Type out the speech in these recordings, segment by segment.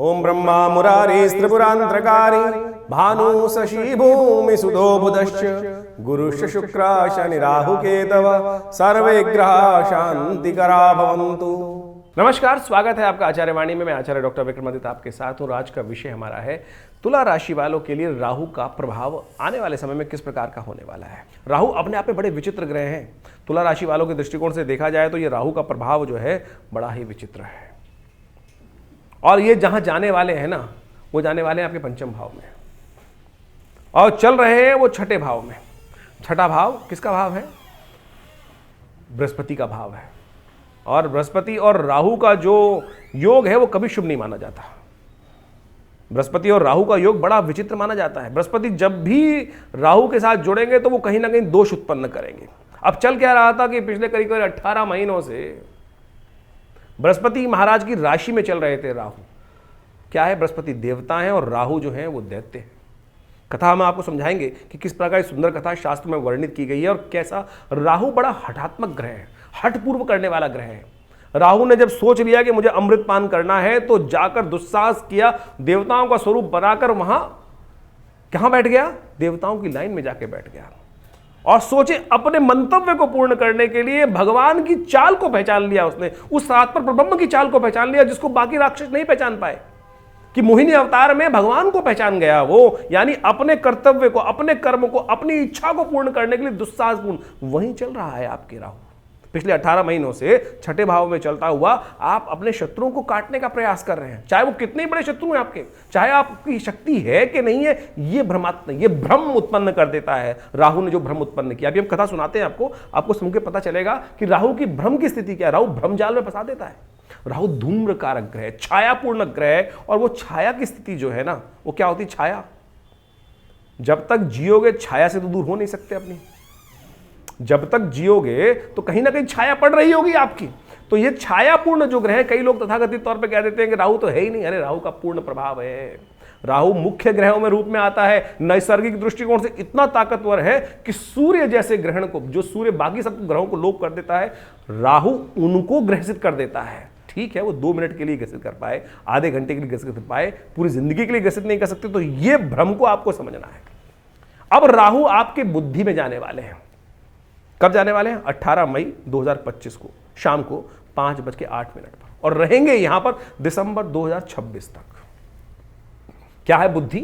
ओम ब्रह्मा मुरारी त्रिपुरांतरकारी भानु शशि भूमि सुधो बुधश्च गुरुश्च शुक्र शनि राहु केतव सर्वे ग्रह शांतिकरा भवन्तु। नमस्कार, स्वागत है आपका आचार्य वाणी में। मैं आचार्य डॉक्टर विक्रमादित्य आपके साथ हूँ। आज का विषय हमारा है तुला राशि वालों के लिए राहु का प्रभाव आने वाले समय में किस प्रकार का होने वाला है। राहु अपने आप में बड़े विचित्र ग्रह हैं। तुला राशि वालों के दृष्टिकोण से देखा जाए तो ये राहु का प्रभाव जो है बड़ा ही विचित्र है, और ये जहां जाने वाले हैं ना, वो जाने वाले हैं आपके पंचम भाव में, और चल रहे हैं वो छठे भाव में। छठा भाव किसका भाव है? बृहस्पति का भाव है। और बृहस्पति और राहु का जो योग है वो कभी शुभ नहीं माना जाता। बृहस्पति और राहु का योग बड़ा विचित्र माना जाता है। बृहस्पति जब भी राहु के साथ जुड़ेंगे तो वो कहीं ना कहीं दोष उत्पन्न करेंगे। अब चल क्या रहा था कि पिछले करीब 18 महीनों से बृहस्पति महाराज की राशि में चल रहे थे राहु। क्या है? बृहस्पति देवता हैं और राहु जो है वो दैत्य है। कथा हम आपको समझाएंगे कि किस प्रकार की सुंदर कथा शास्त्र में वर्णित की गई है, और कैसा राहु बड़ा हठात्मक ग्रह है, हठपूर्व करने वाला ग्रह है। राहु ने जब सोच लिया कि मुझे अमृत पान करना है तो जाकर दुस्साहस किया, देवताओं का स्वरूप बनाकर वहां कहां बैठ गया? देवताओं की लाइन में जाके बैठ गया, और सोचे अपने मंतव्य को पूर्ण करने के लिए भगवान की चाल को पहचान लिया। उसने उस रात पर ब्रह्म की चाल को पहचान लिया जिसको बाकी राक्षस नहीं पहचान पाए, कि मोहिनी अवतार में भगवान को पहचान गया वो। यानी अपने कर्तव्य को, अपने कर्म को, अपनी इच्छा को पूर्ण करने के लिए दुस्साहसपूर्ण वहीं चल रहा है आपके राहु। पिछले 18 महीनों से छठे भाव में चलता हुआ आप अपने शत्रुओं को काटने का प्रयास कर रहे हैं, चाहे वो कितने बड़े शत्रु हैं आपके, चाहे आपकी शक्ति है कि नहीं है। ये भ्रम उत्पन्न कर देता है राहु ने, जो भ्रम उत्पन्न किया। अभी हम कथा सुनाते हैं आपको सुन के पता चलेगा कि राहु की भ्रम की स्थिति क्या है। राहु भ्रमजाल में फंसा देता है। राहु धूम्र कारक ग्रह, छायापूर्ण ग्रह, और वो छाया की स्थिति जो है ना, वो क्या होती? छाया। जब तक जियोगे छाया से तो दूर हो नहीं सकते अपनी। जब तक जियोगे तो कहीं ना कहीं छाया पड़ रही होगी आपकी। तो ये छायापूर्ण जो ग्रह है, कई लोग तथाकथित तौर पे कह देते हैं कि राहु तो है ही नहीं। अरे राहु का पूर्ण प्रभाव है। राहु मुख्य ग्रहों में रूप में आता है। नैसर्गिक दृष्टिकोण से इतना ताकतवर है कि सूर्य जैसे ग्रहण को, जो सूर्य बाकी सब ग्रहों को लोप कर देता है, राहु उनको ग्रसित कर देता है। ठीक है, वो 2 मिनट के लिए ग्रसित कर पाए, आधे घंटे के लिए ग्रसित कर पाए, पूरी जिंदगी के लिए ग्रसित नहीं कर सकते। तो ये भ्रम को आपको समझना है। अब राहु आपके बुद्धि में जाने वाले हैं। कब जाने वाले हैं? 18 मई 2025 को शाम को 5:08 पर, और रहेंगे यहां पर दिसंबर 2026 तक। क्या है? बुद्धि।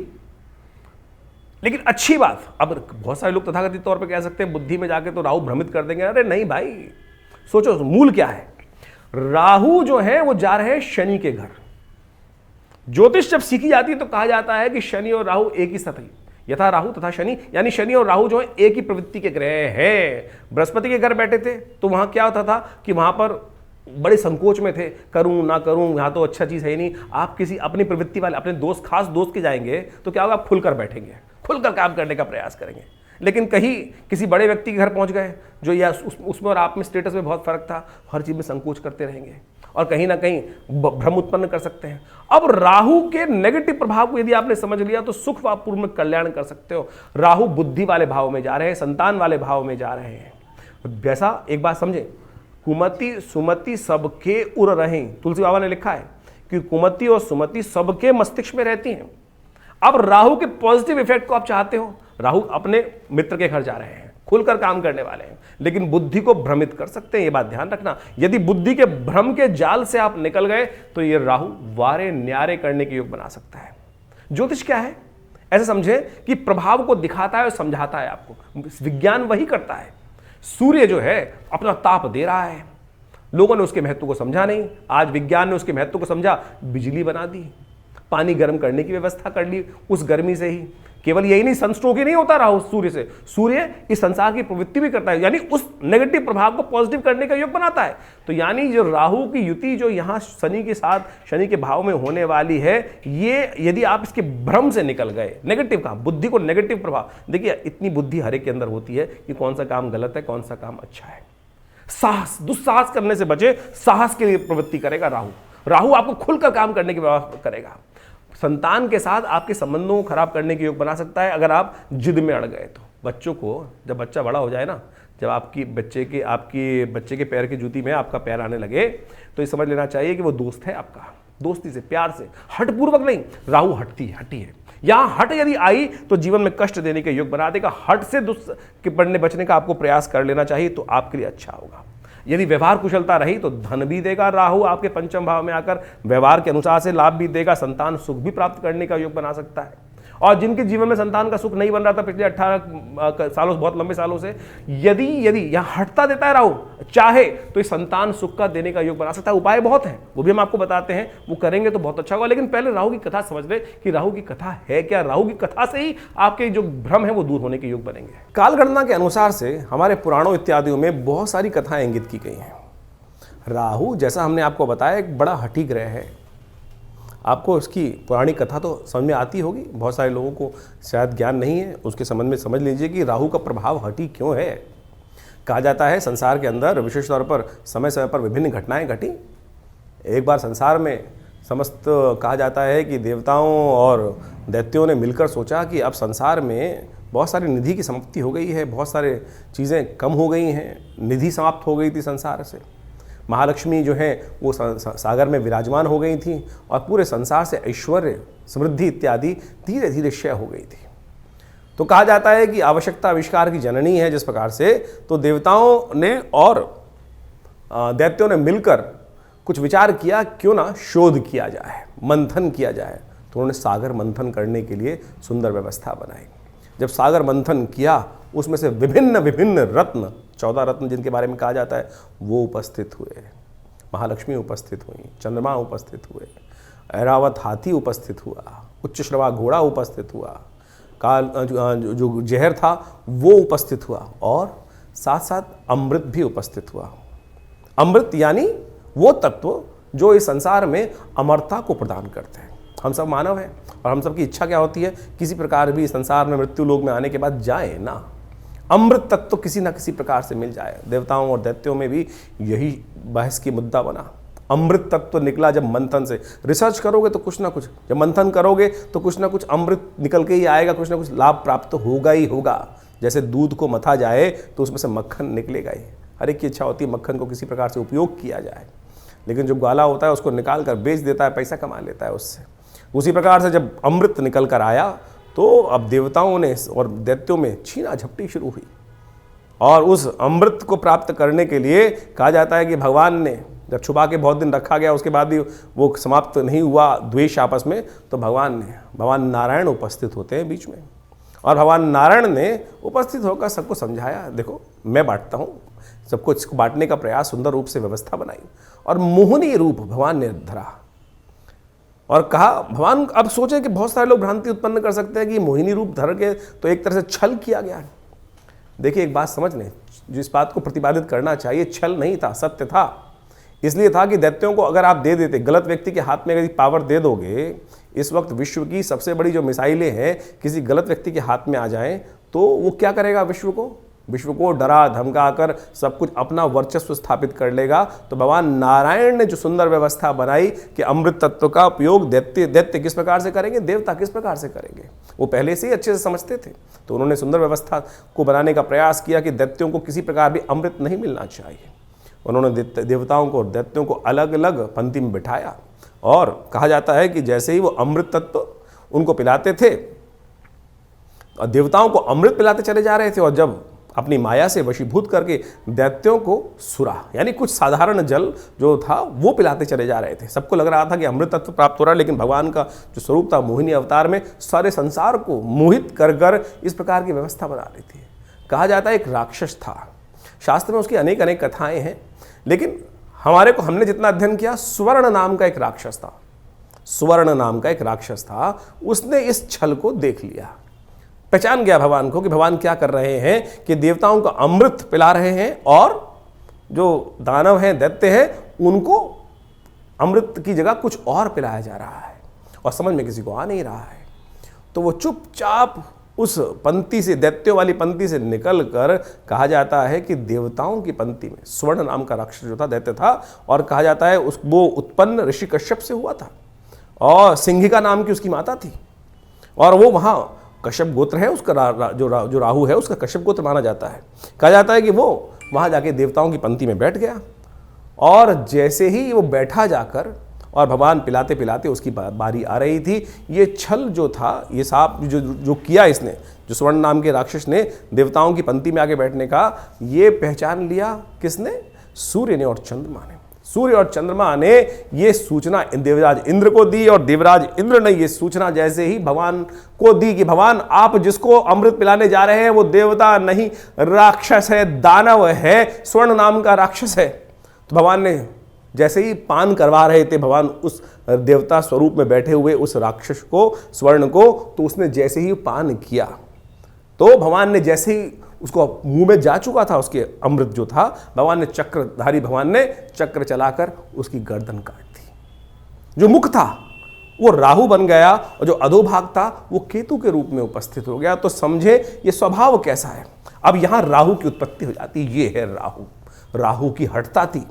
लेकिन अच्छी बात, अब बहुत सारे लोग तथाकथित तौर पे कह सकते हैं बुद्धि में जाके तो राहु भ्रमित कर देंगे। अरे नहीं भाई, सोचो मूल क्या है। राहु जो है वो जा रहे हैं शनि के घर। ज्योतिष जब सीखी जाती है तो कहा जाता है कि शनि और राहु एक ही साथ, यथा राहु तथा शनि, यानी शनि और राहु जो है एक ही प्रवृत्ति के ग्रह हैं। बृहस्पति के घर बैठे थे तो वहां क्या होता था कि वहां पर बड़े संकोच में थे, करूं ना करूं, यहां तो अच्छा चीज है ही नहीं। आप किसी अपनी प्रवृत्ति वाले, अपने दोस्त, खास दोस्त के जाएंगे तो क्या होगा? आप खुलकर बैठेंगे, खुलकर काम करने का प्रयास करेंगे। लेकिन कहीं किसी बड़े व्यक्ति के घर पहुंच गए जो या उसमें और आप में स्टेटस में बहुत फर्क था, हर चीज में संकोच करते रहेंगे और कहीं ना कहीं भ्रम उत्पन्न कर सकते हैं। अब राहु के नेगेटिव प्रभाव को यदि आपने समझ लिया तो सुख व पूर्ण कल्याण कर सकते हो। राहु बुद्धि वाले भाव में जा रहे हैं, संतान वाले भाव में जा रहे हैं। वैसा एक बात समझे, कुमति सुमति सबके उर रहें, तुलसी बाबा ने लिखा है कि कुमति और सुमति सबके मस्तिष्क में रहती हैं। अब राहु के पॉजिटिव इफेक्ट को आप चाहते हो, राहु अपने मित्र के घर जा रहे हैं, खुलकर काम करने वाले हैं, लेकिन बुद्धि को भ्रमित कर सकते हैं। ये बात ध्यान रखना। यदि बुद्धि के भ्रम के जाल से आप निकल गए तो ये राहु वारे न्यारे करने के योग बना सकता है। ज्योतिष क्या है? ऐसे समझे कि प्रभाव को दिखाता है और समझाता है आपको। विज्ञान वही करता है। सूर्य जो है अपना ताप दे रहा है, लोगों ने उसके महत्व को समझा नहीं। आज विज्ञान ने उसके महत्व को समझा, बिजली बना दी, पानी गर्म करने की व्यवस्था कर ली उस गर्मी से ही। केवल यही नहीं, सनस्ट्रोक ही नहीं होता राहु सूर्य से, सूर्य इस संसार की प्रवृत्ति भी करता है, यानी उस नेगेटिव प्रभाव को पॉजिटिव करने का योग बनाता है। तो यानी जो राहु की युति जो यहां शनि के साथ, शनि के भाव में होने वाली है, ये यदि आप इसके भ्रम से निकल गए, नेगेटिव का, बुद्धि को नेगेटिव प्रभाव, देखिए इतनी बुद्धि हर एक के अंदर होती है कि कौन सा काम गलत है, कौन सा काम अच्छा है। साहस, दुस्साहस करने से बचे, साहस के लिए प्रवृत्ति करेगा राहु। राहु आपको खुलकर काम करने की व्यवस्था करेगा। संतान के साथ आपके संबंधों को खराब करने के योग बना सकता है अगर आप जिद में अड़ गए तो। बच्चों को जब बच्चा बड़ा हो जाए ना, जब आपके बच्चे के पैर की जूती में आपका पैर आने लगे तो ये समझ लेना चाहिए कि वो दोस्त है आपका, दोस्ती से, प्यार से, हठपूर्वक नहीं। राहु हटती है, हटी है, यहां हट यदि आई तो जीवन में कष्ट देने के योग बना देगा। हट से दुष्ट के पड़ने बचने का आपको प्रयास कर लेना चाहिए, तो आपके लिए अच्छा होगा। यदि व्यवहार कुशलता रही तो धन भी देगा राहु आपके पंचम भाव में आकर, व्यवहार के अनुसार से लाभ भी देगा, संतान सुख भी प्राप्त करने का योग बना सकता है। और जिनके जीवन में संतान का सुख नहीं बन रहा था पिछले 18 सालों से, बहुत लंबे सालों से, यदि यहां हटता देता है राहु, चाहे तो इस संतान सुख का देने का योग बना सकता है। उपाय बहुत है, वो भी हम आपको बताते हैं, वो करेंगे तो बहुत अच्छा होगा। लेकिन पहले राहु की कथा समझ ले कि राहु की कथा है क्या। राहु की कथा से ही आपके जो भ्रम है वो दूर होने के योग बनेंगे। कालगणना के अनुसार से हमारे पुराणों इत्यादियों में बहुत सारी कथाएं इंगित की गई हैं। राहु, जैसा हमने आपको बताया, एक बड़ा हठी ग्रह है। आपको उसकी पुरानी कथा तो समझ में आती होगी, बहुत सारे लोगों को शायद ज्ञान नहीं है, उसके संबंध में समझ लीजिए कि राहु का प्रभाव हठी क्यों है। कहा जाता है संसार के अंदर विशेष तौर पर समय समय पर विभिन्न घटनाएं घटी। एक बार संसार में समस्त कहा जाता है कि देवताओं और दैत्यों ने मिलकर सोचा कि अब संसार में बहुत सारी निधि की समाप्ति हो गई है, बहुत सारे चीज़ें कम हो गई हैं, निधि समाप्त हो गई थी संसार से। महालक्ष्मी जो है वो सागर में विराजमान हो गई थी और पूरे संसार से ऐश्वर्य, समृद्धि इत्यादि धीरे धीरे क्षय हो गई थी। तो कहा जाता है कि आवश्यकता आविष्कार की जननी है। जिस प्रकार से तो देवताओं ने और दैत्यों ने मिलकर कुछ विचार किया, क्यों ना शोध किया जाए, मंथन किया जाए। तो उन्होंने सागर मंथन करने के लिए सुंदर व्यवस्था बनाई। जब सागर मंथन किया, उसमें से विभिन्न विभिन्न रत्न, 14 रत्न जिनके बारे में कहा जाता है, वो उपस्थित हुए। महालक्ष्मी उपस्थित हुई, चंद्रमा उपस्थित हुए, ऐरावत हाथी उपस्थित हुआ, उच्च श्रवा घोड़ा उपस्थित हुआ, काल जो जहर था वो उपस्थित हुआ, और साथ साथ अमृत भी उपस्थित हुआ। अमृत यानी वो तत्व जो इस संसार में अमरता को प्रदान करते हैं। हम सब मानव हैं और हम सब की इच्छा क्या होती है, किसी प्रकार भी संसार में मृत्यु लोक में आने के बाद जाए ना, अमृत तत्व तो किसी ना किसी प्रकार से मिल जाए। देवताओं और दैत्यों में भी यही बहस की मुद्दा बना। अमृत तत्व तो निकला जब मंथन से। रिसर्च करोगे तो कुछ ना कुछ, जब मंथन करोगे तो कुछ ना कुछ अमृत निकल के ही आएगा, कुछ ना कुछ लाभ प्राप्त होगा ही होगा। जैसे दूध को मथा जाए तो उसमें से मक्खन निकलेगा ही। हर एक की इच्छा होती है मक्खन को किसी प्रकार से उपयोग किया जाए, लेकिन जो ग्वाला होता है उसको निकाल कर बेच देता है, पैसा कमा लेता है उससे। उसी प्रकार से जब अमृत निकल कर आया तो अब देवताओं ने और दैत्यों में छीना झपटी शुरू हुई, और उस अमृत को प्राप्त करने के लिए कहा जाता है कि भगवान ने जब छुपा के बहुत दिन रखा गया, उसके बाद भी वो समाप्त नहीं हुआ द्वेष आपस में, तो भगवान नारायण उपस्थित होते हैं बीच में, और भगवान नारायण ने उपस्थित होकर सबको समझाया, देखो मैं बांटता हूँ, सबको इसको बांटने का प्रयास, सुंदर रूप से व्यवस्था बनाई, और मोहिनी रूप भगवान ने धरा और कहा। भगवान अब सोचे कि बहुत सारे लोग भ्रांति उत्पन्न कर सकते हैं कि मोहिनी रूप धर के तो एक तरह से छल किया गया। देखिए एक बात समझ लें, जिस बात को प्रतिपादित करना चाहिए, छल नहीं था, सत्य था। इसलिए था कि दैत्यों को अगर आप दे देते, गलत व्यक्ति के हाथ में यदि पावर दे दोगे, इस वक्त विश्व की सबसे बड़ी जो मिसाइलें हैं किसी गलत व्यक्ति के हाथ में आ जाएं, तो वो क्या करेगा, विश्व को डरा धमका कर सब कुछ अपना वर्चस्व स्थापित कर लेगा। तो भगवान नारायण ने जो सुंदर व्यवस्था बनाई कि अमृत तत्व का उपयोग दैत्य किस प्रकार से करेंगे, देवता किस प्रकार से करेंगे, वो पहले से ही अच्छे से समझते थे। तो उन्होंने सुंदर व्यवस्था को बनाने का प्रयास किया कि दैत्यों को किसी प्रकार भी अमृत नहीं मिलना चाहिए। उन्होंने देवताओं को और दैत्यों को अलग अलग पंक्ति में बिठाया, और कहा जाता है कि जैसे ही वो अमृत तत्व उनको पिलाते थे, और देवताओं को अमृत पिलाते चले जा रहे थे, और जब अपनी माया से वशीभूत करके दैत्यों को सुरा यानी कुछ साधारण जल जो था वो पिलाते चले जा रहे थे। सबको लग रहा था कि अमृत तत्व प्राप्त हो रहा है, लेकिन भगवान का जो स्वरूप था मोहिनी अवतार में सारे संसार को मोहित कर कर इस प्रकार की व्यवस्था बना रही थी। कहा जाता है एक राक्षस था, शास्त्र में उसकी अनेक अनेक कथाएं हैं, लेकिन हमने जितना अध्ययन किया, स्वर्ण नाम का एक राक्षस था। स्वर्ण नाम का एक राक्षस था, उसने इस छल को देख लिया, पहचान गया भगवान को कि भगवान क्या कर रहे हैं कि देवताओं को अमृत पिला रहे हैं, और जो दानव हैं, दैत्य हैं, उनको अमृत की जगह कुछ और पिलाया जा रहा है, और समझ में किसी को आ नहीं रहा है। तो वो चुपचाप उस पंक्ति से, दैत्यों वाली पंक्ति से निकल कर, कहा जाता है कि देवताओं की पंक्ति में स्वर्ण नाम का राक्षस जो था, दैत्य था, और कहा जाता है वो उत्पन्न ऋषि कश्यप से हुआ था, और सिंहिका नाम की उसकी माता थी, और वो वहाँ कश्यप गोत्र है उसका, जो राहु है उसका कश्यप गोत्र माना जाता है। कहा जाता है कि वो वहाँ जाके देवताओं की पंक्ति में बैठ गया, और जैसे ही वो बैठा जाकर और भगवान पिलाते पिलाते उसकी बारी आ रही थी। ये छल जो था, ये सांप जो किया इसने, जो स्वर्ण नाम के राक्षस ने देवताओं की पंक्ति में आके बैठने का, ये पहचान लिया किसने? सूर्य ने और चंद्रमा ने। सूर्य और चंद्रमा ने ये सूचना देवराज इंद्र को दी, और देवराज इंद्र ने ये सूचना जैसे ही भगवान को दी कि भगवान आप जिसको अमृत पिलाने जा रहे हैं वो देवता नहीं, राक्षस है, दानव है, स्वर्ण नाम का राक्षस है। तो भगवान ने जैसे ही पान करवा रहे थे भगवान उस देवता स्वरूप में बैठे हुए उस राक्षस को, स्वर्ण को, तो उसने जैसे ही पान किया तो भगवान ने जैसे ही उसको मुंह में जा चुका था उसके अमृत जो था, भगवान ने चक्रधारी भगवान ने चक्र चलाकर उसकी गर्दन काट दी। जो मुख था वो राहु बन गया और जो अधोभाग था वो केतु के रूप में उपस्थित हो गया। तो समझे ये स्वभाव कैसा है। अब यहां राहु की उत्पत्ति हो जाती, ये है राहु। राहु की हठता थी,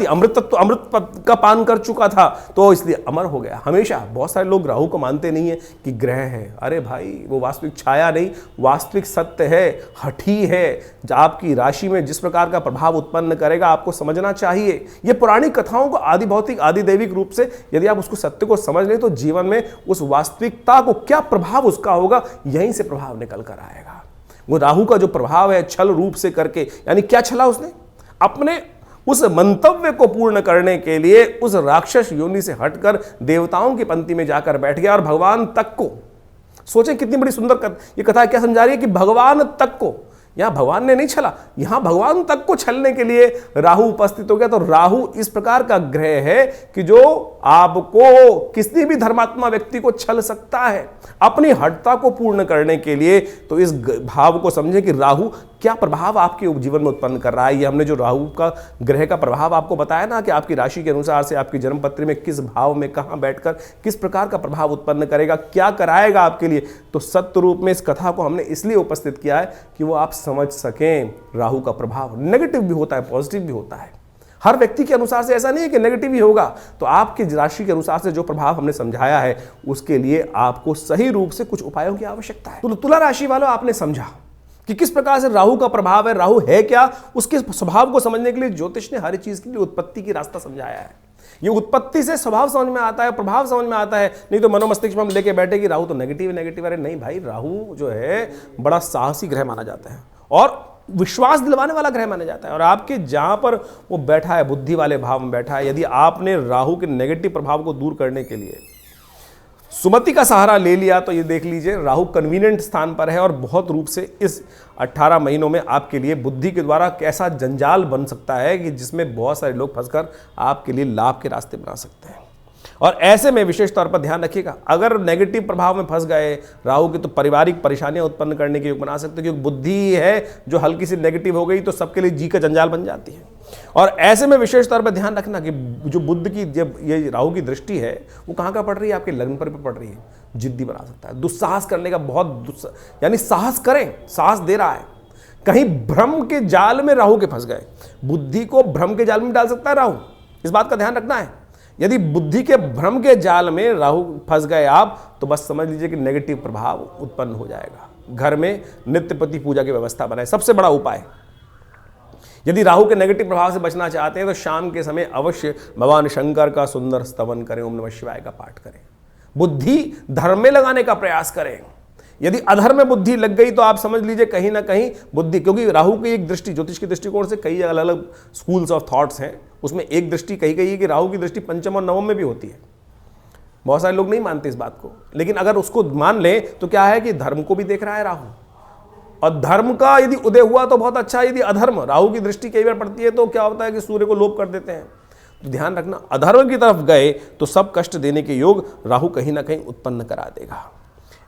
अमृत तत्व, अमृत का पान कर चुका था तो इसलिए अमर हो गया। हमेशा बहुत सारे लोग राहु को मानते नहीं है कि ग्रह है। अरे भाई वो वास्तविक छाया नहीं, वास्तविक सत्य है, हठी है। आपकी राशि में जिस प्रकार का प्रभाव उत्पन्न करेगा आपको समझना चाहिए। ये पुरानी कथाओं को आदि भौतिक आदि दैविक रूप से यदि आप उसको सत्य को समझ लें तो जीवन में उस वास्तविकता को क्या प्रभाव उसका होगा, यहीं से प्रभाव निकल कर आएगा। वो राहु का जो प्रभाव है छल रूप से करके, यानी क्या छला उसने? अपने उस मंतव्य को पूर्ण करने के लिए उस राक्षस योनि से हटकर देवताओं की पंक्ति में जाकर बैठ गया और भगवान तक को, सोचें कितनी बड़ी सुंदर ये कथा क्या समझा रही है कि भगवान तक को, यहां भगवान ने नहीं छला, यहां भगवान तक को छलने के लिए राहु उपस्थित हो गया। तो राहु इस प्रकार का ग्रह है कि जो आपको किसी भी धर्मात्मा व्यक्ति को छल सकता है अपनी हठता को पूर्ण करने के लिए। तो इस भाव को समझें कि राहु क्या प्रभाव आपके जीवन में उत्पन्न कर रहा है। ये हमने जो राहु का ग्रह का प्रभाव आपको बताया ना कि आपकी राशि के अनुसार से आपकी जन्मपत्री में किस भाव में कहां बैठकर किस प्रकार का प्रभाव उत्पन्न करेगा, क्या कराएगा आपके लिए। तो सत्य रूप में इस कथा को हमने इसलिए उपस्थित किया है कि वो आप समझ सकें राहु का प्रभाव नेगेटिव भी होता है, पॉजिटिव भी होता है। हर व्यक्ति के अनुसार से ऐसा नहीं है कि नेगेटिव ही होगा। तो आपकी राशि के अनुसार से जो प्रभाव हमने समझाया है उसके लिए आपको सही रूप से कुछ उपायों की आवश्यकता है। तो तुला राशि वालों, आपने समझा कि किस प्रकार से राहु का प्रभाव है, राहु है क्या, उसके स्वभाव को समझने के लिए ज्योतिष ने हर चीज के लिए उत्पत्ति की रास्ता समझाया है। ये उत्पत्ति से स्वभाव समझ में आता है, प्रभाव समझ में आता है। नहीं तो मनोमस्तिष्क में हम लेके बैठे कि राहु तो नेगेटिव नेगेटिव। अरे नहीं भाई, राहु जो है बड़ा साहसी ग्रह माना जाता है और विश्वास दिलवाने वाला ग्रह माना जाता है। और आपके जहां पर वो बैठा है, बुद्धि वाले भाव में बैठा है, यदि आपने राहु के नेगेटिव प्रभाव को दूर करने के लिए सुमति का सहारा ले लिया तो ये देख लीजिए राहु कन्वीनियंट स्थान पर है और बहुत रूप से इस 18 महीनों में आपके लिए बुद्धि के द्वारा कैसा जंजाल बन सकता है कि जिसमें बहुत सारे लोग फंसकर आपके लिए लाभ के रास्ते बना सकते हैं। और ऐसे में विशेष तौर पर ध्यान रखिएगा, अगर नेगेटिव प्रभाव में फंस गए राहु के तो पारिवारिक परेशानियां उत्पन्न करने के योग बना सकते हैं, क्योंकि बुद्धि है जो हल्की सी नेगेटिव हो गई तो सबके लिए जी का जंजाल बन जाती है। और ऐसे में विशेष तौर पर ध्यान रखना कि जो बुध की जब ये राहु की दृष्टि है वो कहाँ का पड़ रही है, आपके लग्न पर भी पड़ रही है, जिद्दी बना सकता है, दुस्साहस करने का बहुत यानी साहस करें, साहस दे रहा है। कहीं भ्रम के जाल में राहु के फंस गए, बुद्धि को भ्रम के जाल में डाल सकता है राहु, इस बात का ध्यान रखना है। यदि बुद्धि के भ्रम के जाल में राहु फंस गए आप तो बस समझ लीजिए कि नेगेटिव प्रभाव उत्पन्न हो जाएगा। घर में नित्यपति पूजा की व्यवस्था बनाए, सबसे बड़ा उपाय। यदि राहु के नेगेटिव प्रभाव से बचना चाहते हैं तो शाम के समय अवश्य भगवान शंकर का सुंदर स्तवन करें, ओम नमः शिवाय का पाठ करें, बुद्धि धर्म में लगाने का प्रयास करें। यदि अधर्म में बुद्धि लग गई तो आप समझ लीजिए कहीं ना कहीं बुद्धि, क्योंकि राहु की एक दृष्टि ज्योतिष के दृष्टिकोण से कई अलग अलग स्कूल्स ऑफ थॉट्स हैं, उसमें एक दृष्टि कही गई है कि राहु की दृष्टि पंचम और नवम में भी होती है। बहुत सारे लोग नहीं मानते इस बात को, लेकिन अगर उसको मान लें तो क्या है कि धर्म को भी देख रहा है राहु, और धर्म का यदि उदय हुआ तो बहुत अच्छा। यदि अधर्म, राहु की दृष्टि कई बार पड़ती है तो क्या होता है कि सूर्य को लोप कर देते हैं। तो ध्यान रखना, अधर्म की तरफ गए तो सब कष्ट देने के योग राहु कहीं ना कहीं उत्पन्न करा देगा।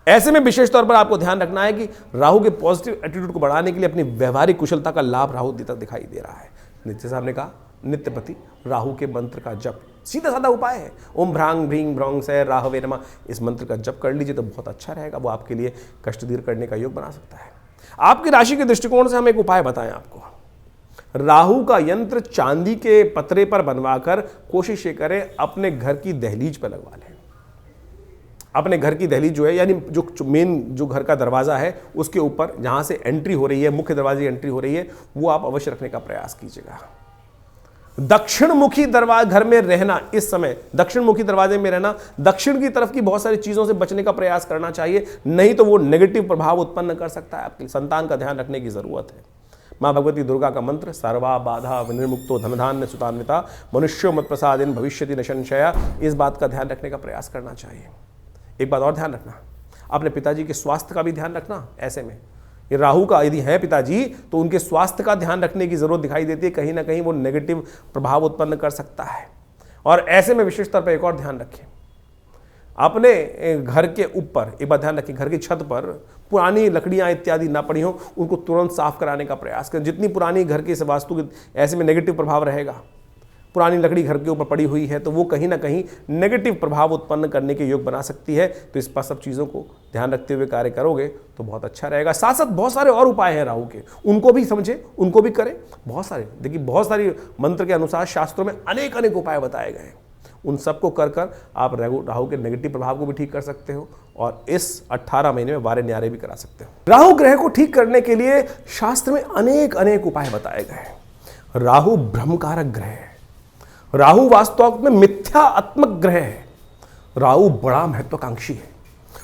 ऐसे में विशेष तौर पर आपको ध्यान रखना है कि राहु के पॉजिटिव एटीट्यूड को बढ़ाने के लिए अपनी व्यवहारिक कुशलता का लाभ राहु देता दिखाई दे रहा है। नित्य साहब ने कहा नित्यपति राहु के मंत्र का जप, सीधा साधा उपाय है, ओम भ्रांग भ्रींग भ्रौंग से राहवे नमः, इस मंत्र का जप कर लीजिए तो बहुत अच्छा रहेगा। वो आपके लिए कष्ट दूर करने का योग बना सकता है। आपकी राशि के दृष्टिकोण से हम एक उपाय बताएं आपको। राहु का यंत्र चांदी के पतरे पर बनवाकर कोशिश ये करें अपने घर की दहलीज पर लगवा लें। अपने घर की दहलीज जो है, यानी जो मेन जो घर का दरवाज़ा है उसके ऊपर जहाँ से एंट्री हो रही है, मुख्य दरवाजे की एंट्री हो रही है, वो आप अवश्य रखने का प्रयास कीजिएगा। दक्षिण मुखी दरवाजे घर में रहना, इस समय दक्षिण मुखी दरवाजे में रहना, दक्षिण की तरफ की बहुत सारी चीजों से बचने का प्रयास करना चाहिए, नहीं तो वो नेगेटिव प्रभाव उत्पन्न कर सकता है। आपके संतान का ध्यान रखने की जरूरत है। मां भगवती दुर्गा का मंत्र सर्वा बाधा विनिर्मुक्तो धनधान्य सुतान्विता मनुष्यो मत प्रसादेन भविष्यति न संशया, इस बात का ध्यान रखने का प्रयास करना चाहिए। एक बात और ध्यान रखना, अपने पिताजी के स्वास्थ्य का भी ध्यान रखना। ऐसे में ये राहु का यदि है पिताजी तो उनके स्वास्थ्य का ध्यान रखने की जरूरत दिखाई देती है, कहीं ना कहीं वो नेगेटिव प्रभाव उत्पन्न कर सकता है। और ऐसे में विशेष तौर पर एक और ध्यान रखें, अपने घर के ऊपर एक बात ध्यान रखें, घर की छत पर पुरानी लकड़ियां इत्यादि ना पड़ी हो, उनको तुरंत साफ कराने का प्रयास करें। जितनी पुरानी घर की वास्तु की ऐसे में नेगेटिव प्रभाव रहेगा। पुरानी लकड़ी घर के ऊपर पड़ी हुई है तो वो कहीं ना कहीं नेगेटिव प्रभाव उत्पन्न करने के योग बना सकती है। तो इस पर सब चीज़ों को ध्यान रखते हुए कार्य करोगे तो बहुत अच्छा रहेगा। साथ साथ बहुत सारे और उपाय हैं राहु के, उनको भी समझें, उनको भी करें। बहुत सारे देखिए, बहुत सारी मंत्र के अनुसार शास्त्रों में अनेक अनेक उपाय बताए गए हैं। उन सबको कर कर आप राहु के नेगेटिव प्रभाव को भी ठीक कर सकते हो और इस 18 महीने में वारे न्यारे भी करा सकते हो। राहु ग्रह को ठीक करने के लिए शास्त्र में अनेक अनेक उपाय बताए गए हैं। राहु भ्रमकारक ग्रह है, राहु वास्तव में मिथ्यात्मक ग्रह है, राहु बड़ा महत्वाकांक्षी है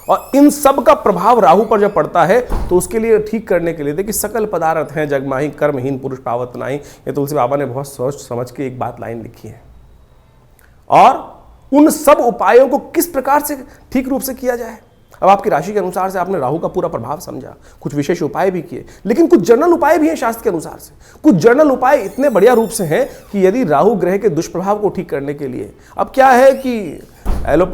और इन सब का प्रभाव राहु पर जब पड़ता है तो उसके लिए ठीक करने के लिए देखिए, सकल पदार्थ हैं जगमाही कर्महीन पुरुष पावत नाही, ये तुलसी बाबा ने बहुत सोच समझ के एक बात लाइन लिखी है। और उन सब उपायों को किस प्रकार से ठीक रूप से किया जाए, अब आपकी राशि के अनुसार से आपने राहु का पूरा प्रभाव समझा, कुछ विशेष उपाय भी किए, लेकिन कुछ जनरल उपाय भी हैं शास्त्र के अनुसार से। कुछ जनरल उपाय इतने बढ़िया रूप से हैं कि यदि राहु ग्रह के दुष्प्रभाव को ठीक करने के लिए, अब क्या है कि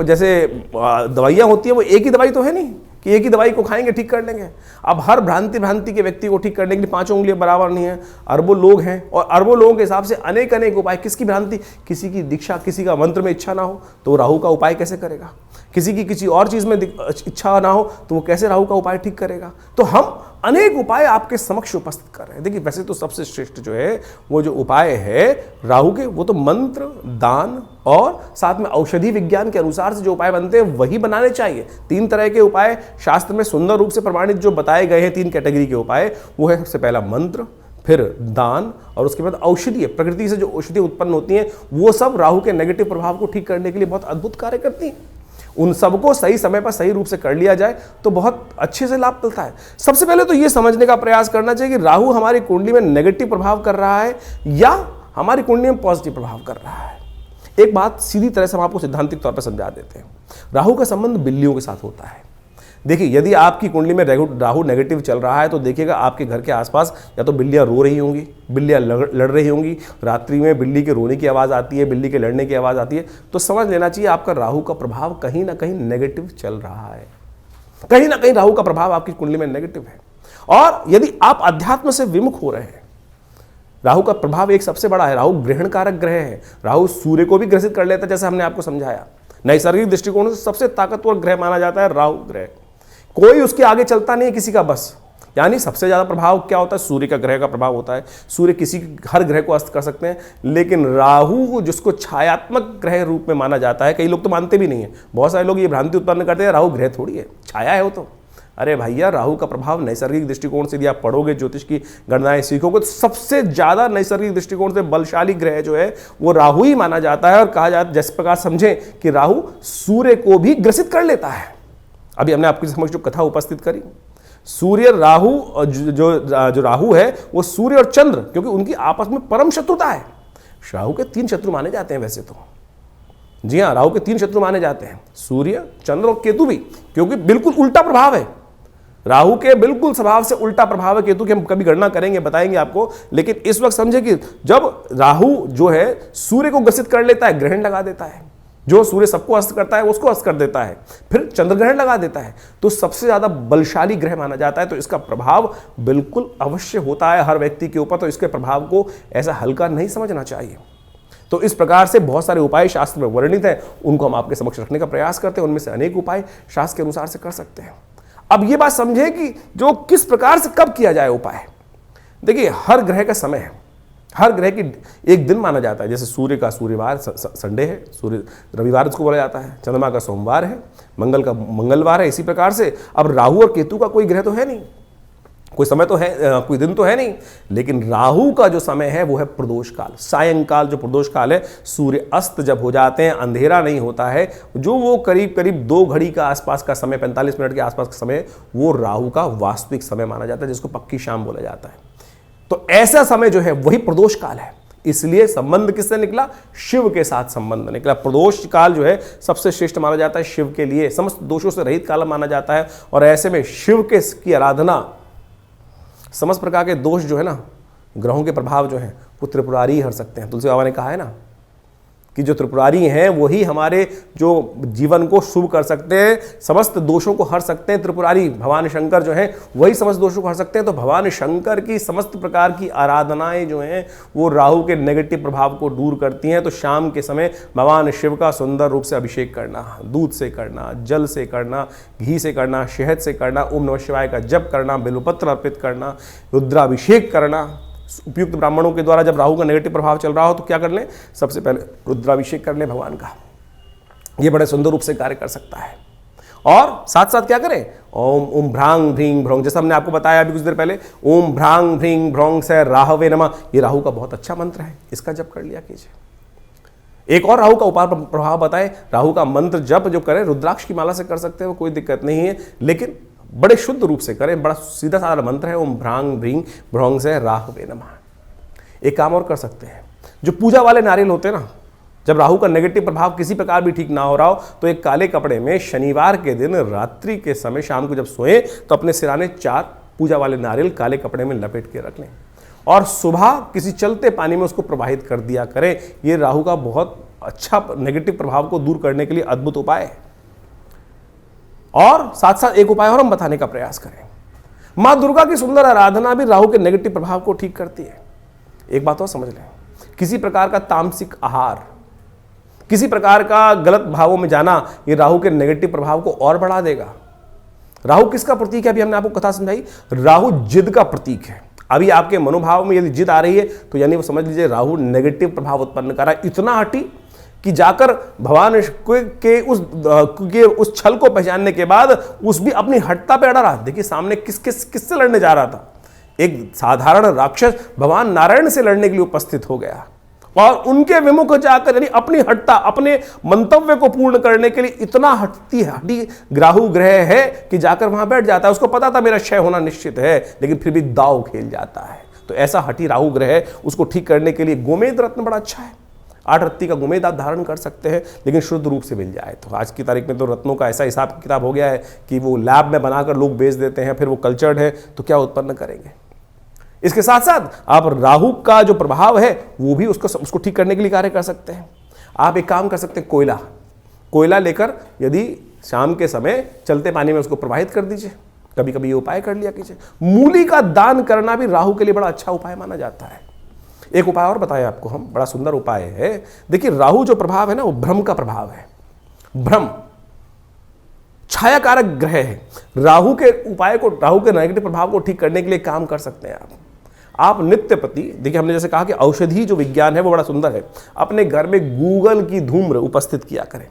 जैसे दवाइयाँ होती है, वो एक ही दवाई तो है नहीं कि एक ही दवाई को खाएंगे ठीक कर लेंगे। अब हर भ्रांति के व्यक्ति को ठीक करने के लिए 5 उंगलियां बराबर नहीं है, अरबों लोग हैं और अरबों लोगों के हिसाब से अनेक अनेक उपाय। किसकी भ्रांति, किसी की दीक्षा, किसी का मंत्र में इच्छा ना हो तो वो राहु का उपाय कैसे करेगा, किसी की किसी और चीज में इच्छा ना हो तो वो कैसे राहु का उपाय ठीक करेगा। तो हम अनेक उपाय आपके समक्ष उपस्थित कर रहे हैं। देखिए, वैसे तो सबसे श्रेष्ठ जो है वो जो उपाय है राहु के, वो तो मंत्र, दान और साथ में औषधि विज्ञान के अनुसार से जो उपाय बनते हैं वही बनाने चाहिए। 3 तरह के उपाय शास्त्र में सुंदर रूप से प्रमाणित जो बताए गए हैं, 3 कैटेगरी के उपाय, वो है सबसे पहला मंत्र, फिर दान और उसके बाद औषधि। प्रकृति से जो औषधि उत्पन्न होती हैं वो सब राहु के नेगेटिव प्रभाव को ठीक करने के लिए बहुत अद्भुत कार्य करती हैं। उन सबको सही समय पर सही रूप से कर लिया जाए तो बहुत अच्छे से लाभ मिलता है। सबसे पहले तो ये समझने का प्रयास करना चाहिए कि राहु हमारी कुंडली में नेगेटिव प्रभाव कर रहा है या हमारी कुंडली में पॉजिटिव प्रभाव कर रहा है। एक बात सीधी तरह से हम आपको सिद्धांतिक तौर पर समझा देते हैं। राहु का संबंध बिल्लियों के साथ होता है। देखिए, यदि आपकी कुंडली में राहु नेगेटिव चल रहा है तो देखिएगा आपके घर के आसपास या तो बिल्लियां रो रही होंगी, बिल्लियां लड़ रही होंगी, रात्रि में बिल्ली के रोने की आवाज़ आती है, बिल्ली के लड़ने की आवाज़ आती है, तो समझ लेना चाहिए आपका राहु का प्रभाव कहीं ना कहीं नेगेटिव चल रहा है। कहीं ना कहीं राहु का प्रभाव आपकी कुंडली में नेगेटिव है। और यदि आप अध्यात्म से विमुख हो रहे हैं, राहु का प्रभाव एक सबसे बड़ा है, राहु ग्रहण कारक ग्रह है। राहु सूर्य को भी ग्रसित कर लेता है, जैसे हमने आपको समझाया। नैसर्गिक दृष्टिकोण से सबसे ताकतवर ग्रह माना जाता है राहु ग्रह। कोई उसके आगे चलता नहीं है किसी का बस। यानी सबसे ज्यादा प्रभाव क्या होता है, सूर्य का ग्रह का प्रभाव होता है। सूर्य किसी हर ग्रह को अस्त कर सकते हैं, लेकिन राहु जिसको छायात्मक ग्रह रूप में माना जाता है, कई लोग तो मानते भी नहीं है। बहुत सारे लोग ये भ्रांति उत्पन्न करते हैं राहु ग्रह थोड़ी है, छाया है वो तो। अरे भैया, राहु का प्रभाव नैसर्गिक दृष्टिकोण से यदि आप पढ़ोगे, ज्योतिष की गणनाएं सीखोगे, तो सबसे ज्यादा नैसर्गिक दृष्टिकोण से बलशाली ग्रह जो है वो राहु ही माना जाता है। और कहा जाता है, जिस प्रकार समझें कि राहु सूर्य को भी ग्रसित कर लेता है। अभी हमने आपके समक्ष जो कथा उपस्थित करी, सूर्य राहु जो राहु है वो सूर्य और चंद्र, क्योंकि उनकी आपस में परम शत्रुता है। राहु के 3 शत्रु माने जाते हैं वैसे तो। जी हाँ, राहु के 3 शत्रु माने जाते हैं, सूर्य, चंद्र और केतु भी, क्योंकि बिल्कुल उल्टा प्रभाव है। राहु के बिल्कुल स्वभाव से उल्टा प्रभाव है केतु की। हम कभी गणना करेंगे, बताएंगे आपको। लेकिन इस वक्त समझे कि जब राहु जो है सूर्य को ग्रसित कर लेता है, ग्रहण लगा देता है। जो सूर्य सबको अस्त करता है उसको अस्त कर देता है, फिर चंद्र ग्रहण लगा देता है, तो सबसे ज्यादा बलशाली ग्रह माना जाता है। तो इसका प्रभाव बिल्कुल अवश्य होता है हर व्यक्ति के ऊपर। तो इसके प्रभाव को ऐसा हल्का नहीं समझना चाहिए। तो इस प्रकार से बहुत सारे उपाय शास्त्र में वर्णित हैं, उनको हम आपके समक्ष रखने का प्रयास करते हैं। उनमें से अनेक उपाय शास्त्र के अनुसार से कर सकते हैं। अब ये बात समझे कि जो किस प्रकार से कब किया जाए उपाय। देखिए, हर ग्रह का समय है, हर ग्रह की एक दिन माना जाता है। जैसे सूर्य का सूर्यवार संडे है, सूर्य रविवार उसको बोला जाता है, चंद्रमा का सोमवार है, मंगल का मंगलवार है। इसी प्रकार से अब राहु और केतु का कोई ग्रह तो है नहीं, कोई समय तो है, कोई दिन तो है नहीं, लेकिन राहु का जो समय है वो है प्रदोष काल, सायंकाल जो प्रदोष काल है, सूर्य अस्त जब हो जाते हैं, अंधेरा नहीं होता है, जो वो करीब करीब 2 घड़ी का आसपास का समय, 45 मिनट के आसपास का समय, वो राहु का वास्तविक समय माना जाता है, जिसको पक्की शाम बोला जाता है। तो ऐसा समय जो है वही प्रदोष काल है। इसलिए संबंध किससे निकला? शिव के साथ संबंध निकला। प्रदोष काल जो है सबसे श्रेष्ठ माना जाता है शिव के लिए, समस्त दोषों से रहित काल माना जाता है। और ऐसे में शिव के की आराधना, समस्त प्रकार के दोष जो है ना, ग्रहों के प्रभाव जो है वो त्रिपुरारी हर सकते हैं। तुलसी बाबा ने कहा है ना कि जो त्रिपुरारी हैं वही हमारे जो जीवन को शुभ कर सकते हैं, समस्त दोषों को हर सकते हैं। त्रिपुरारी भगवान शंकर जो हैं वही समस्त दोषों को हर सकते हैं। तो भगवान शंकर की समस्त प्रकार की आराधनाएं जो हैं वो राहु के नेगेटिव प्रभाव को दूर करती हैं। तो शाम के समय भगवान शिव का सुंदर रूप से अभिषेक करना, दूध से करना, जल से करना, घी से करना, शहद से करना, ओम नमः शिवाय का जप करना, बिल्वपत्र अर्पित करना, रुद्राभिषेक करना। उपयुक्त ब्राह्मणों के द्वारा जब राहु का नेगेटिव प्रभाव चल रहा हो तो क्या कर लें? सबसे पहले रुद्राभिषेक कर लें भगवान का। ये बड़े सुंदर रूप से कार्य कर सकता है। और साथ साथ क्या करें? ओम भ्रांग भ्रींग भ्रौंग, जैसा हमने आपको बताया अभी कुछ देर पहले, ओम भ्रांग भ्रींग भ्रौंग से राहवे नमः, ये राहु का बहुत अच्छा मंत्र है, इसका जप कर लिया कीजिए। एक और राहु का उपाय प्रभाव बताएं। राहु का मंत्र जप जो करें रुद्राक्ष की माला से कर सकते हैं, वो कोई दिक्कत नहीं है, लेकिन बड़े शुद्ध रूप से करें। बड़ा सीधा साधा मंत्र है, ओम भ्रांग भ्रींग भ्रौंग से राहवे नमः। एक काम और कर सकते हैं, जो पूजा वाले नारियल होते हैं ना, जब राहु का नेगेटिव प्रभाव किसी प्रकार भी ठीक ना हो रहा हो तो एक काले कपड़े में शनिवार के दिन रात्रि के समय शाम को जब सोएं तो अपने सिराने 4 पूजा वाले नारियल काले कपड़े में लपेट के रख लें और सुबह किसी चलते पानी में उसको प्रवाहित कर दिया करें। ये राहु का बहुत अच्छा नेगेटिव प्रभाव को दूर करने के लिए अद्भुत उपाय है। और साथ साथ एक उपाय और हम बताने का प्रयास करें। मां दुर्गा की सुंदर आराधना भी राहु के नेगेटिव प्रभाव को ठीक करती है। एक बात और समझ लें, किसी प्रकार का तामसिक आहार, किसी प्रकार का गलत भावों में जाना, ये राहु के नेगेटिव प्रभाव को और बढ़ा देगा। राहु किसका प्रतीक है? अभी हमने आपको कथा समझाई, राहु जिद का प्रतीक है। अभी आपके मनोभाव में यदि जिद आ रही है तो यानी वो समझ लीजिए राहु नेगेटिव प्रभाव उत्पन्न कर रहा है। इतना हटी कि जाकर भगवान के उस छल को पहचानने के बाद उस भी अपनी हटता पे अड़ा रहा। देखिए सामने किससे लड़ने जा रहा था? एक साधारण राक्षस भगवान नारायण से लड़ने के लिए उपस्थित हो गया और उनके विमुख जाकर यानी अपनी हटता, अपने मंतव्य को पूर्ण करने के लिए इतना हटी राहु ग्रह है कि जाकर वहां बैठ जाता है। उसको पता था मेरा क्षय होना निश्चित है, लेकिन फिर भी दाव खेल जाता है। तो ऐसा हटी राहु ग्रह है, उसको ठीक करने के लिए गोमेद रत्न बड़ा अच्छा है। 8 रत्ती का गोमेद आप धारण कर सकते हैं, लेकिन शुद्ध रूप से मिल जाए तो। आज की तारीख में तो रत्नों का ऐसा हिसाब किताब हो गया है कि वो लैब में बनाकर लोग बेच देते हैं, फिर वो कल्चर्ड है तो क्या उत्पन्न करेंगे। इसके साथ साथ आप राहु का जो प्रभाव है वो भी उसको ठीक करने के लिए कार्य कर सकते हैं। आप एक काम कर सकते हैं, कोयला लेकर यदि शाम के समय चलते पानी में उसको प्रवाहित कर दीजिए। कभी कभी ये उपाय कर लिया कीजिए। मूली का दान करना भी राहु के लिए बड़ा अच्छा उपाय माना जाता है। एक उपाय और बताया आपको हम, बड़ा सुंदर उपाय है। देखिए राहु जो प्रभाव है ना, वो भ्रम का प्रभाव है। भ्रम छाया कारक ग्रह है। राहु के उपाय को, राहु के नेगेटिव प्रभाव को ठीक करने के लिए काम कर सकते हैं आप नित्य प्रति। देखिए हमने जैसे कहा कि औषधि जो विज्ञान है वो बड़ा सुंदर है। अपने घर में गूगल की धूम्र उपस्थित किया करें।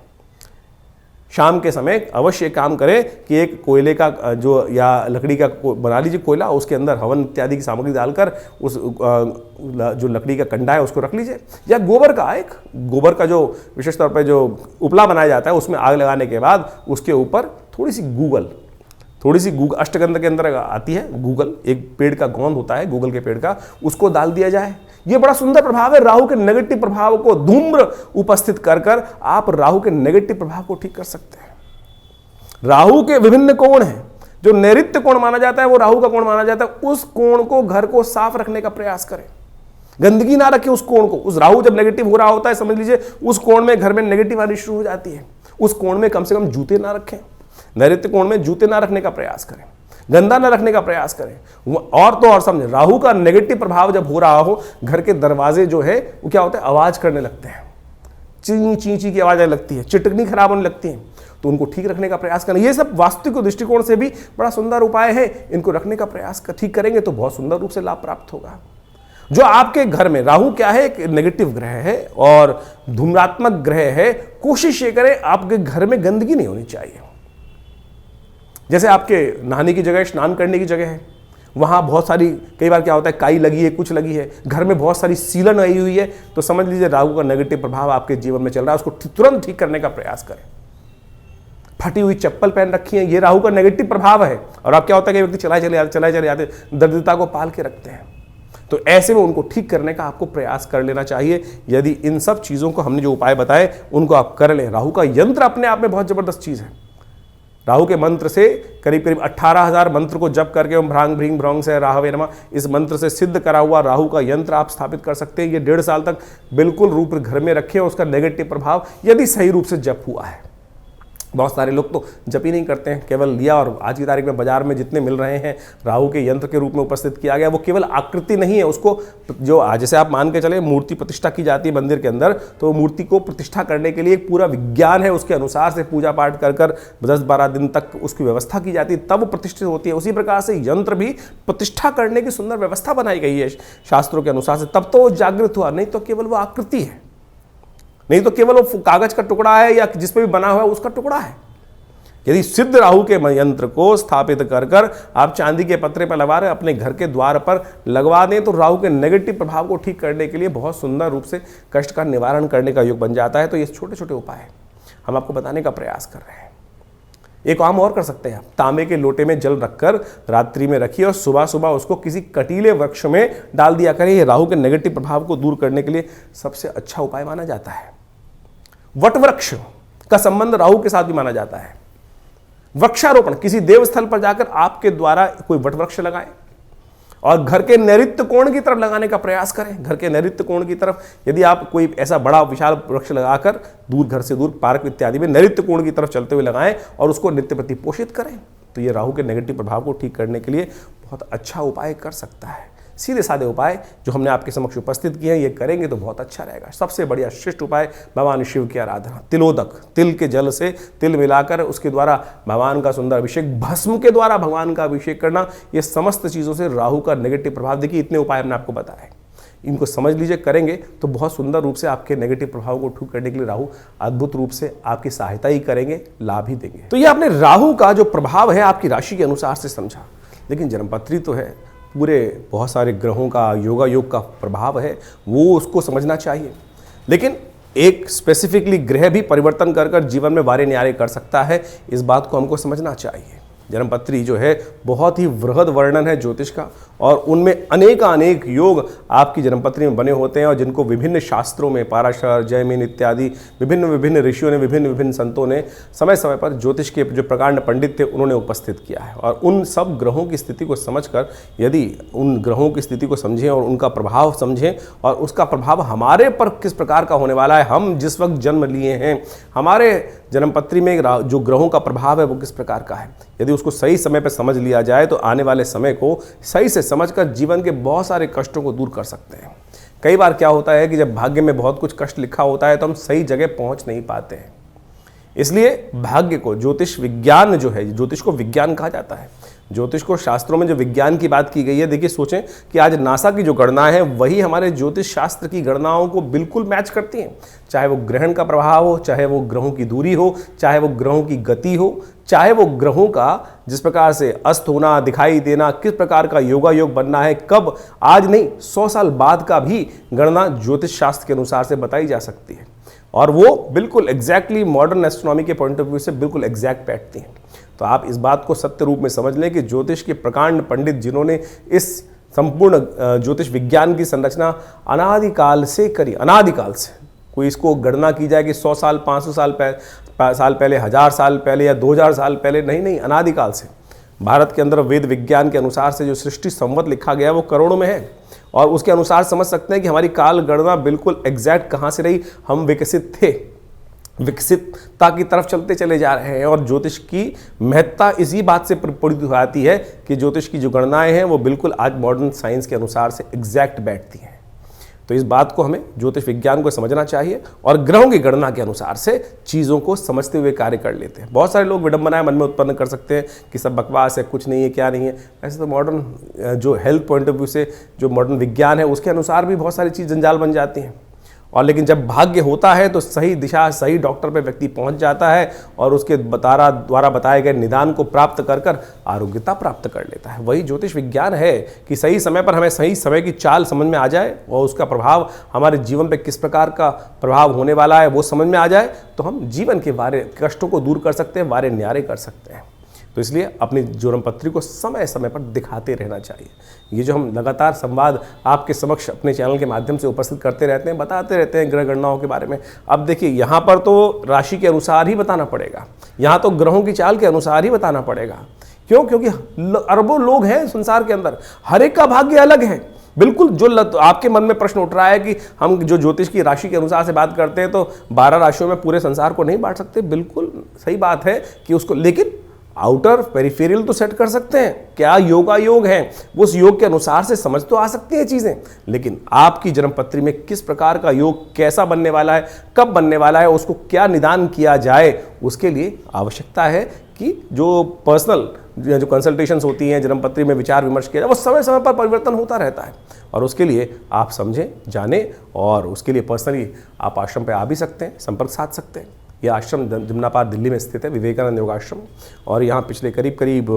शाम के समय अवश्य काम करें कि एक कोयले का जो या लकड़ी का बना लीजिए कोयला, उसके अंदर हवन इत्यादि की सामग्री डालकर उस जो लकड़ी का कंडा है उसको रख लीजिए। या गोबर का जो विशेष तौर पर जो उपला बनाया जाता है उसमें आग लगाने के बाद उसके ऊपर थोड़ी सी गूगल अष्टगंध के अंदर आती है गूगल, एक पेड़ का गोंद होता है गूगल के पेड़ का, उसको डाल दिया जाए। ये बड़ा सुंदर प्रभाव है। राहु के नेगेटिव प्रभाव को धूम्र उपस्थित कर आप राहु के नेगेटिव प्रभाव को ठीक कर सकते हैं। राहु के विभिन्न कोण हैं। जो नैऋत्य कोण माना जाता है वो राहु का कोण माना जाता है। उस कोण को, घर को साफ रखने का प्रयास करें। गंदगी ना रखें उस कोण को। उस राहु जब नेगेटिव हो रहा होता है, समझ लीजिए उस कोण में घर में नेगेटिव आनी शुरू हो जाती है। उस कोण में कम से कम जूते ना रखें। नैऋत्य कोण में जूते ना रखने का प्रयास करें, गंदा न रखने का प्रयास करें। और तो और समझे, राहु का नेगेटिव प्रभाव जब हो रहा हो, घर के दरवाजे जो है वो क्या होता है, आवाज करने लगते हैं। ची ची ची की आवाज आने लगती है, चिटकनी खराब होने लगती है। तो उनको ठीक रखने का प्रयास करना। ये सब वास्तविक दृष्टिकोण से भी बड़ा सुंदर उपाय है। इनको रखने का प्रयास ठीक करेंगे तो बहुत सुंदर रूप से लाभ प्राप्त होगा। जो आपके घर में राहु क्या है, एक नेगेटिव ग्रह है और धूम्रात्मक ग्रह है। कोशिश ये करें आपके घर में गंदगी नहीं होनी चाहिए। जैसे आपके नहाने की जगह, स्नान करने की जगह है, वहाँ बहुत सारी, कई बार क्या होता है काई लगी है, कुछ लगी है, घर में बहुत सारी सीलन आई हुई है, तो समझ लीजिए राहु का नेगेटिव प्रभाव आपके जीवन में चल रहा है। उसको तुरंत ठीक करने का प्रयास करें। फटी हुई चप्पल पहन रखी है, ये राहु का नेगेटिव प्रभाव है। और अब क्या होता है कि व्यक्ति चलाए चले जाते दरिद्रता को पाल के रखते हैं, तो ऐसे में उनको ठीक करने का आपको प्रयास कर लेना चाहिए। यदि इन सब चीज़ों को हमने जो उपाय बताए उनको आप कर लें। राहु का यंत्र अपने आप में बहुत जबरदस्त चीज़ है। राहु के मंत्र से करीब 18,000 मंत्र को जप करके ओम भ्रांग भ्रीं भ्रौंग से राहवे नमः, इस मंत्र से सिद्ध करा हुआ राहु का यंत्र आप स्थापित कर सकते हैं। ये 1.5 साल तक बिल्कुल रूप घर में रखें। उसका नेगेटिव प्रभाव यदि सही रूप से जप हुआ है, बहुत सारे लोग तो जप ही नहीं करते हैं, केवल लिया और आज की तारीख में बाजार में जितने मिल रहे हैं राहु के यंत्र के रूप में उपस्थित किया गया, वो केवल आकृति नहीं है। उसको जो जैसे आप मान के चले मूर्ति प्रतिष्ठा की जाती है मंदिर के अंदर, तो मूर्ति को प्रतिष्ठा करने के लिए एक पूरा विज्ञान है, उसके अनुसार से पूजा पाठ कर 10-12 दिन तक उसकी व्यवस्था की जाती है, तब वो प्रतिष्ठित होती है। उसी प्रकार से यंत्र भी प्रतिष्ठा करने की सुंदर व्यवस्था बनाई गई है शास्त्रों के अनुसार से, तब तो वो जागृत हुआ, नहीं तो केवल वो आकृति है, नहीं तो केवल वो कागज का टुकड़ा है या जिस पे भी बना हुआ है उसका टुकड़ा है। यदि सिद्ध राहु के यंत्र को स्थापित कर आप चांदी के पत्रे पर लगा रहे अपने घर के द्वार पर लगवा दें, तो राहु के नेगेटिव प्रभाव को ठीक करने के लिए बहुत सुंदर रूप से कष्ट का निवारण करने का योग बन जाता है। तो ये छोटे छोटे उपाय हम आपको बताने का प्रयास कर रहे हैं। एक काम और कर सकते हैं आप, तांबे के लोटे में जल रखकर रात्रि में रखिए और सुबह सुबह उसको किसी कटीले वृक्ष में डाल दिया करें। ये राहु के नेगेटिव प्रभाव को दूर करने के लिए सबसे अच्छा उपाय माना जाता है। वट वृक्ष का संबंध राहु के साथ भी माना जाता है। वृक्षारोपण, किसी देवस्थल पर जाकर आपके द्वारा कोई वट वृक्ष लगाएं और घर के नैऋत्य कोण की तरफ लगाने का प्रयास करें। घर के नैऋत्य कोण की तरफ यदि आप कोई ऐसा बड़ा विशाल वृक्ष लगाकर दूर, घर से दूर, पार्क इत्यादि में नैऋत्य कोण की तरफ चलते हुए लगाएं और उसको नित्य प्रति पोषित करें, तो ये राहु के नेगेटिव प्रभाव को ठीक करने के लिए बहुत अच्छा उपाय कर सकता है। सीधे साधे उपाय जो हमने आपके समक्ष उपस्थित किए हैं, ये करेंगे तो बहुत अच्छा रहेगा। सबसे बढ़िया श्रेष्ठ उपाय भगवान शिव की आराधना, तिलोदक, तिल के जल से तिल मिलाकर उसके द्वारा भगवान का सुंदर अभिषेक, भस्म के द्वारा भगवान का अभिषेक करना, ये समस्त चीज़ों से राहु का नेगेटिव प्रभाव, देखिए इतने उपाय हमने आपको बताए, इनको समझ लीजिए, करेंगे तो बहुत सुंदर रूप से आपके नेगेटिव प्रभाव को ठीक करने के लिए राहु अद्भुत रूप से आपकी सहायता ही करेंगे, लाभ ही देंगे। तो ये आपने राहु का जो प्रभाव है आपकी राशि के अनुसार से समझा, लेकिन जन्मपत्री तो है, पूरे बहुत सारे ग्रहों का योगा योग का प्रभाव है, वो उसको समझना चाहिए। लेकिन एक स्पेसिफिकली ग्रह भी परिवर्तन कर जीवन में वारे न्यारे कर सकता है, इस बात को हमको समझना चाहिए। जन्मपत्री जो है बहुत ही वृहद वर्णन है ज्योतिष का, और उनमें अनेक योग आपकी जन्मपत्री में बने होते हैं, और जिनको विभिन्न शास्त्रों में पाराशर, जयमिन इत्यादि विभिन्न ऋषियों ने, विभिन्न संतों ने समय समय पर ज्योतिष के जो प्रकांड पंडित थे उन्होंने उपस्थित किया है। और उन सब ग्रहों की स्थिति को समझकर, यदि उन ग्रहों की स्थिति को समझें और उनका प्रभाव समझें और उसका प्रभाव हमारे पर किस प्रकार का होने वाला है, हम जिस वक्त जन्म लिए हैं, हमारे जन्मपत्री में जो ग्रहों का प्रभाव है वो किस प्रकार का है, यदि उसको सही समय पर समझ लिया जाए तो आने वाले समय को सही से समझकर जीवन के बहुत सारे कष्टों को दूर कर सकते हैं। कई बार क्या होता है कि जब भाग्य में बहुत कुछ कष्ट लिखा होता है तो हम सही जगह पहुंच नहीं पाते हैं। इसलिए भाग्य को, ज्योतिष विज्ञान जो है, ज्योतिष को विज्ञान कहा जाता है, ज्योतिष को शास्त्रों में जो विज्ञान की बात की गई है, देखिए सोचें कि आज नासा की जो गणना है वही हमारे ज्योतिष शास्त्र की गणनाओं को बिल्कुल मैच करती हैं। चाहे वो ग्रहण का प्रभाव हो, चाहे वो ग्रहों की दूरी हो, चाहे वो ग्रहों की गति हो, चाहे वो ग्रहों का जिस प्रकार से अस्त होना, दिखाई देना, किस प्रकार का योगा योग बनना है, कब, आज नहीं 100 साल बाद का भी गणना ज्योतिष शास्त्र के अनुसार से बताई जा सकती है, और वो बिल्कुल एग्जैक्टली मॉडर्न एस्ट्रोनॉमी के पॉइंट ऑफ व्यू से बिल्कुल एग्जैक्ट बैठती हैं। तो आप इस बात को सत्य रूप में समझ लें कि ज्योतिष के प्रकांड पंडित जिन्होंने इस संपूर्ण ज्योतिष विज्ञान की संरचना अनादिकाल से करी, अनादिकाल से, कोई इसको गणना की जाए कि 100 साल, 500 साल पहले, 1000 साल पहले या 2000 साल पहले, नहीं, अनादिकाल से भारत के अंदर वेद विज्ञान के अनुसार से जो सृष्टि संवत लिखा गया है वो करोड़ों में है, और उसके अनुसार समझ सकते हैं कि हमारी काल गणना बिल्कुल एग्जैक्ट कहाँ से रही, हम विकसित थे, विकसितता की तरफ चलते चले जा रहे हैं। और ज्योतिष की महत्ता इसी बात से प्रपूरित हो जाती है कि ज्योतिष की जो गणनाएं हैं वो बिल्कुल आज मॉडर्न साइंस के अनुसार से एग्जैक्ट बैठती हैं। तो इस बात को हमें ज्योतिष विज्ञान को समझना चाहिए और ग्रहों की गणना के अनुसार से चीज़ों को समझते हुए कार्य कर लेते हैं। बहुत सारे लोग विडंबनाएं मन में उत्पन्न कर सकते हैं कि सब बकवास है, कुछ नहीं है, क्या नहीं है। ऐसे तो मॉडर्न जो हेल्थ पॉइंट ऑफ व्यू से जो मॉडर्न विज्ञान है उसके अनुसार भी बहुत सारी चीज़ जंजाल बन जाती हैं, और लेकिन जब भाग्य होता है तो सही दिशा सही डॉक्टर पे व्यक्ति पहुंच जाता है और उसके द्वारा बताए गए निदान को प्राप्त कर कर आरोग्यता प्राप्त कर लेता है। वही ज्योतिष विज्ञान है कि सही समय पर हमें सही समय की चाल समझ में आ जाए और उसका प्रभाव हमारे जीवन पे किस प्रकार का प्रभाव होने वाला है वो समझ में आ जाए, तो हम जीवन के वारे कष्टों को दूर कर सकते हैं, वारे न्यारे कर सकते हैं। तो इसलिए अपनी ज्योतिष पत्री को समय समय पर दिखाते रहना चाहिए। ये जो हम लगातार संवाद आपके समक्ष अपने चैनल के माध्यम से उपस्थित करते रहते हैं, बताते रहते हैं ग्रह गणनाओं के बारे में। अब देखिए यहाँ पर तो राशि के अनुसार ही बताना पड़ेगा, यहाँ तो ग्रहों की चाल के अनुसार ही बताना पड़ेगा। क्यों? क्योंकि अरबों लोग हैं संसार के अंदर, हर एक का भाग्य अलग है। बिल्कुल जो आपके मन में प्रश्न उठ रहा है कि हम जो ज्योतिष की राशि के अनुसार से बात करते हैं तो 12 राशियों में पूरे संसार को नहीं बांट सकते, बिल्कुल सही बात है कि उसको, लेकिन आउटर पेरिफेरियल तो सेट कर सकते हैं। क्या योग है, वो उस योग के अनुसार से समझ तो आ सकती है चीजें, लेकिन आपकी जन्मपत्री में किस प्रकार का योग कैसा बनने वाला है, कब बनने वाला है, उसको क्या निदान किया जाए, उसके लिए आवश्यकता है कि जो पर्सनल जो कंसल्टेशंस होती हैं, जन्मपत्री में विचार विमर्श किया जाए, वो समय समय पर परिवर्तन होता रहता है। और उसके लिए आप समझें, जानें, और उसके लिए पर्सनली आप आश्रम पे आ भी सकते हैं, संपर्क साध सकते हैं। यह आश्रम जमुनापार दिल्ली में स्थित है, विवेकानंद योगाश्रम, और यहाँ पिछले करीब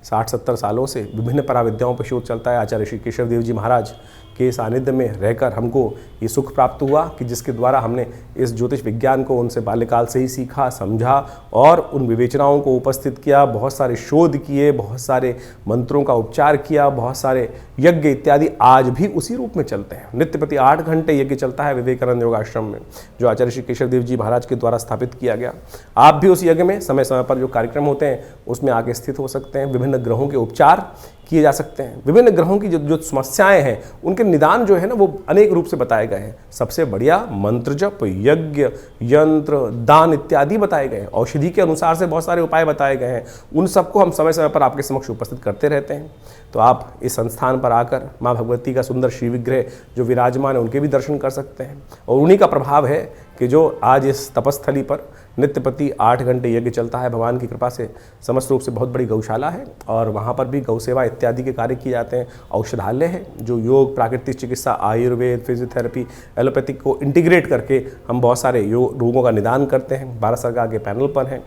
60-70 सालों से विभिन्न पराविद्याओं पर शोध चलता है। आचार्य श्री केशव देव जी महाराज के सानिध्य में रहकर हमको ये सुख प्राप्त हुआ कि जिसके द्वारा हमने इस ज्योतिष विज्ञान को उनसे बाल्यकाल से ही सीखा, समझा और उन विवेचनाओं को उपस्थित किया, बहुत सारे शोध किए, बहुत सारे मंत्रों का उपचार किया, बहुत सारे यज्ञ इत्यादि आज भी उसी रूप में चलते हैं। नित्य प्रति 8 घंटे यज्ञ चलता है विवेकानंद योगाश्रम में, जो आचार्य श्री केशव देव जी महाराज के द्वारा स्थापित किया गया। आप भी उस यज्ञ में समय समय पर जो कार्यक्रम होते हैं उसमें आके स्थित हो सकते हैं। विभिन्न ग्रहों के उपचार किए जा सकते हैं। विभिन्न ग्रहों की जो समस्याएं हैं उनके निदान जो है ना वो अनेक रूप से बताए गए हैं। सबसे बढ़िया मंत्र जप, यज्ञ, यंत्र, दान इत्यादि बताए गए हैं। औषधि के अनुसार से बहुत सारे उपाय बताए गए हैं। उन सबको हम समय समय पर आपके समक्ष उपस्थित करते रहते हैं। तो आप इस संस्थान पर आकर माँ भगवती का सुंदर श्री विग्रह जो विराजमान है उनके भी दर्शन कर सकते हैं। और उन्हीं का प्रभाव है कि जो आज इस तपस्थली पर नित्य प्रति 8 घंटे यज्ञ चलता है। भगवान की कृपा से समस्त रूप से बहुत बड़ी गौशाला है और वहाँ पर भी गौ सेवा इत्यादि के कार्य किए जाते हैं। औषधालय है जो योग, प्राकृतिक चिकित्सा, आयुर्वेद, फिजियोथेरेपी, एलोपैथिक को इंटीग्रेट करके हम बहुत सारे रोगों का निदान करते हैं। भारत सरकार के पैनल पर हैं।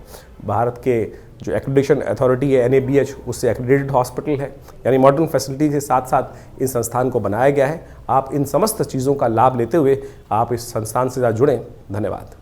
भारत के जो एक्रेडिटेशन अथॉरिटी है NABH, उससे एक्रेडिटेड हॉस्पिटल है। यानी मॉडर्न फैसिलिटी के साथ साथ इस संस्थान को बनाया गया है। आप इन समस्त चीज़ों का लाभ लेते हुए आप इस संस्थान से जुड़ें। धन्यवाद।